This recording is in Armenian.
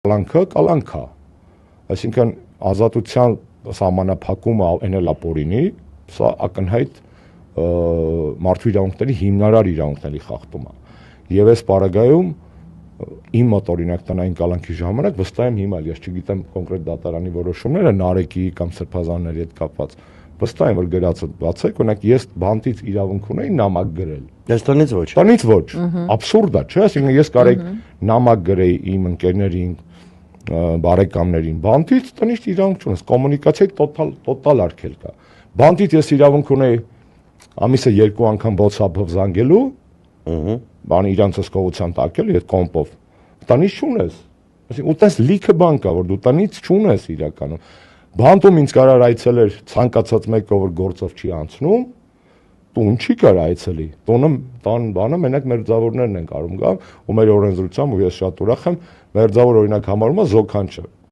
Կալանք է, այսինքն ազատության սահմանափակումը այն էլ ապօրինի, սա ակնհայտ մարդու իրավունքների հիմնարար իրավունքների խախտում է, եւ այս պարագայում իմ մոտ օրինակ տնային կալանքի ժամանակ վստահ եմ հիմա, ես չգիտեմ կոնկրետ դատարանի որոշումները Նարեկի կամ Սրբազանների հետ կապված, վստահ եմ որ գրածը բացեք, օրինակ ես բանտից իրավունք ունեի նամակ գրել։ Ես տնից ոչ։ Տնից ոչ, աբսուրդ է, չէ՞, այսինքն ես կարեի նամակ գրեի իմ ընկերներին, բարեկամներին, բանտից տնից իրավունք չունես, կոմունիկացիայի տոտալ արգելք կա։ Բանտից ես իրավունք ունեի ամիսը 2 անգամ WhatsApp-ով զանգելու, բան իրանց հսկողության տակել այդ կոմպով։ Տնից չունես։ Այսինքն ուտես լիքը բան կա, որ դու տնից չունես իրականում։ Բանտում ինձ կարար այցելեր ցանկացած մեկը, որ գործով չի անցնում, տուն չի կարող այցելի։ Տանը մենակ մերձավորներն են կարող գալ ու մեր օրենսդրությամբ ու ես շատ ուրախ եմ, մերձավոր օրինակ համարում է զոքանչը։